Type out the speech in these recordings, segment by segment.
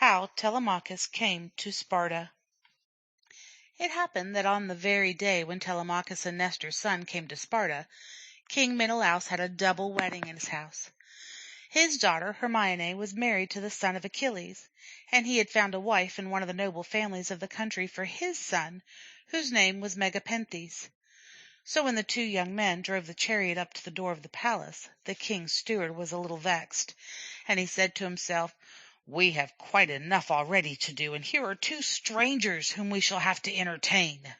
How Telemachus Came to Sparta. It happened that on the very day when Telemachus and Nestor's son came to Sparta, King Menelaus had a double wedding in his house. His daughter Hermione was married to the son of Achilles, and he had found a wife in one of the noble families of the country for his son, whose name was Megapenthes. So when the two young men drove the chariot up to the door of the palace, the king's steward was a little vexed, and he said to himself, "We have quite enough already to do, and here are two strangers whom we shall have to entertain."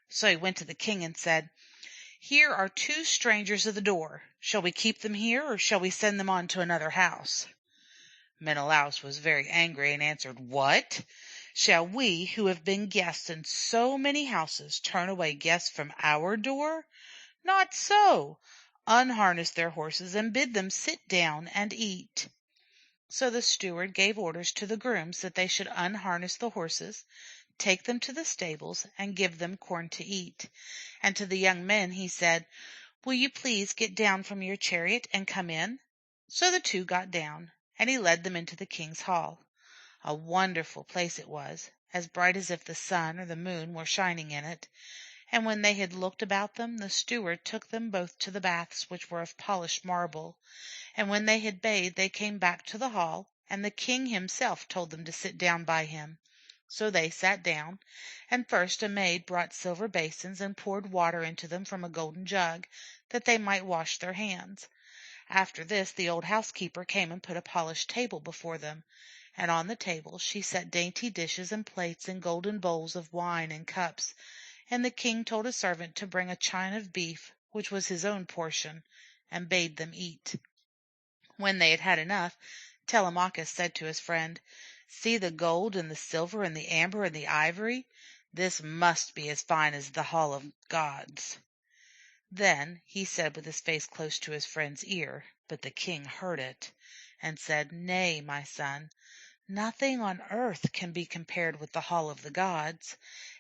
So he went to the king and said, "Here are two strangers at the door. Shall we keep them here, or shall we send them on to another house?" Menelaus was very angry and answered, "What? Shall we, who have been guests in so many houses, turn away guests from our door? Not so. Unharness their horses and bid them sit down and eat." So the steward gave orders to the grooms that they should unharness the horses, take them to the stables, and give them corn to eat. And to the young men he said, "Will you please get down from your chariot and come in?" So the two got down, and he led them into the king's hall. A wonderful place it was, as bright as if the sun or the moon were shining in it. And when they had looked about them, the steward took them both to the baths, which were of polished marble. And when they had bathed, they came back to the hall, and the king himself told them to sit down by him. So they sat down, and first a maid brought silver basins and poured water into them from a golden jug, that they might wash their hands. After this the old housekeeper came and put a polished table before them, and on the table she set dainty dishes and plates and golden bowls of wine and cups, and the king told a servant to bring a chine of beef, which was his own portion, and bade them eat. When they had had enough, Telemachus said to his friend, "See the gold and the silver and the amber and the ivory. This must be as fine as the hall of gods." Then he said with his face close to his friend's ear, but the king heard it, and said, "Nay, my son, nothing on earth can be compared with the hall of the gods,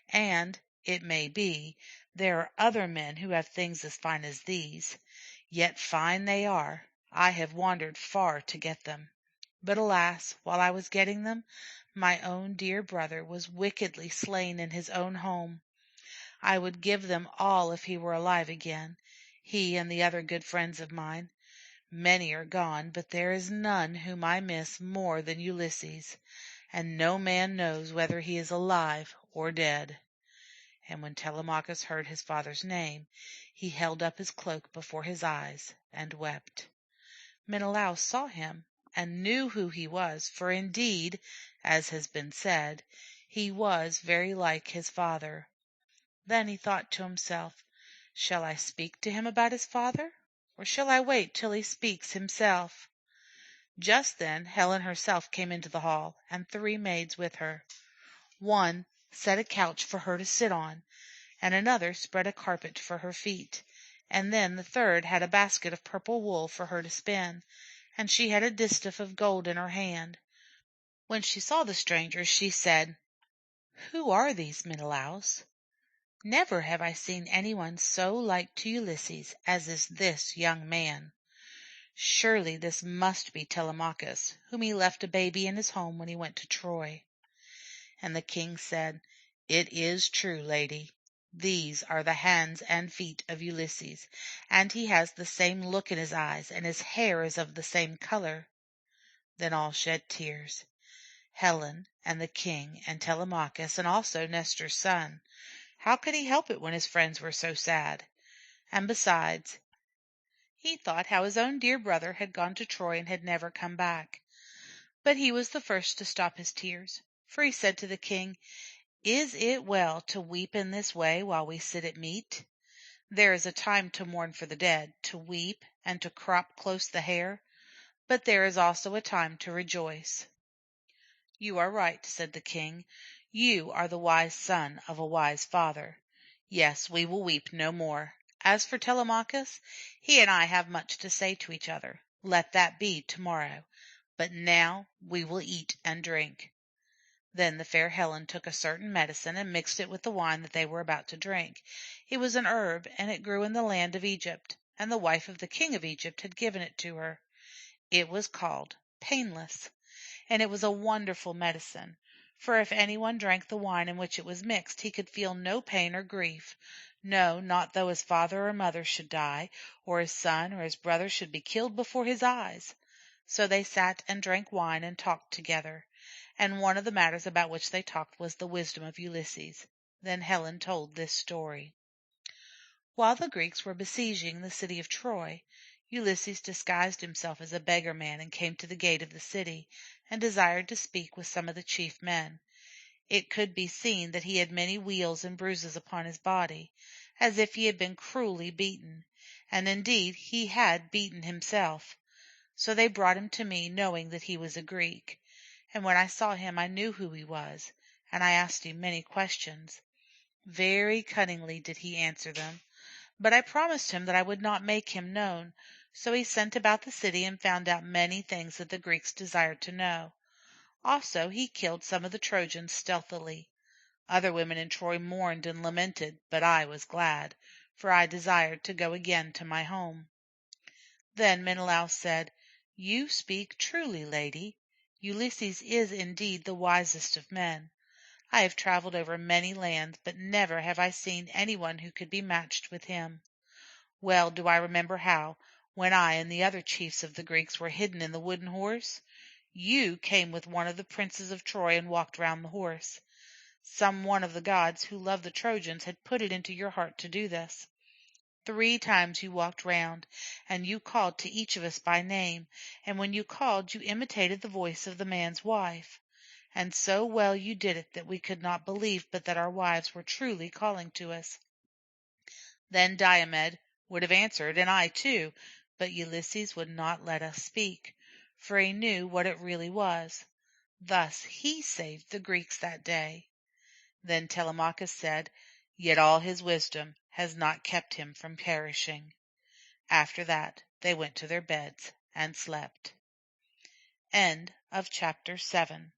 and, it may be, there are other men who have things as fine as these. Yet fine they are. I have wandered far to get them. But alas, while I was getting them, my own dear brother was wickedly slain in his own home. I would give them all if he were alive again, he and the other good friends of mine. Many are gone, but there is none whom I miss more than Ulysses, and no man knows whether he is alive or dead." And when Telemachus heard his father's name, he held up his cloak before his eyes and wept. Menelaus saw him, and knew who he was, for indeed, as has been said, he was very like his father. Then he thought to himself, "Shall I speak to him about his father, or shall I wait till he speaks himself?" Just then Helen herself came into the hall, and 3 maids with her. One set a couch for her to sit on, and another spread a carpet for her feet, and then the third had a basket of purple wool for her to spin, and she had a distaff of gold in her hand. When she saw the strangers, she said, "Who are these, Menelaus? Never have I seen anyone so like to Ulysses as is this young man. Surely this must be Telemachus, whom he left a baby in his home when he went to Troy." And the king said, "It is true, lady. These are the hands and feet of Ulysses, and he has the same look in his eyes, and his hair is of the same color." Then all shed tears, Helen and the king and Telemachus, and also Nestor's son. How could he help it when his friends were so sad? And besides, he thought how his own dear brother had gone to Troy and had never come back. But he was the first to stop his tears, for he said to the king, "Is it well to weep in this way while we sit at meat? There is a time to mourn for the dead, to weep, and to crop close the hair, but there is also a time to rejoice." "You are right," said the king. "You are the wise son of a wise father. Yes, we will weep no more. As for Telemachus, he and I have much to say to each other. Let that be tomorrow. But now we will eat and drink." Then the fair Helen took a certain medicine and mixed it with the wine that they were about to drink. It was an herb, and it grew in the land of Egypt, and the wife of the king of Egypt had given it to her. It was called Painless. and it was a wonderful medicine. For if anyone drank the wine in which it was mixed, he could feel no pain or grief, no, not though his father or mother should die, or his son or his brother should be killed before his eyes. So they sat and drank wine and talked together, and one of the matters about which they talked was the wisdom of Ulysses. Then Helen told this story. While the Greeks were besieging the city of Troy, Ulysses disguised himself as a beggar man and came to the gate of the city, and desired to speak with some of the chief men. It could be seen that he had many weals and bruises upon his body, as if he had been cruelly beaten, and indeed he had beaten himself. So they brought him to me, knowing that he was a Greek. And when I saw him I knew who he was, and I asked him many questions. Very cunningly did he answer them. But I promised him that I would not make him known, so he sent about the city and found out many things that the Greeks desired to know. Also he killed some of the Trojans stealthily. Other women in Troy mourned and lamented, but I was glad, for I desired to go again to my home. Then Menelaus said, "You speak truly, lady. Ulysses is indeed the wisest of men. I have traveled over many lands, but never have I seen anyone who could be matched with him. Well do I remember how, when I and the other chiefs of the Greeks were hidden in the wooden horse, you came with one of the princes of Troy and walked round the horse. Some one of the gods who love the Trojans had put it into your heart to do this. 3 times you walked round, and you called to each of us by name, and when you called you imitated the voice of the man's wife. And so well you did it that we could not believe but that our wives were truly calling to us. Then Diomed would have answered, and I too, but Ulysses would not let us speak, for he knew what it really was. Thus he saved the Greeks that day." Then Telemachus said, "Yet all his wisdom has not kept him from perishing." After that they went to their beds and slept. End of chapter 7.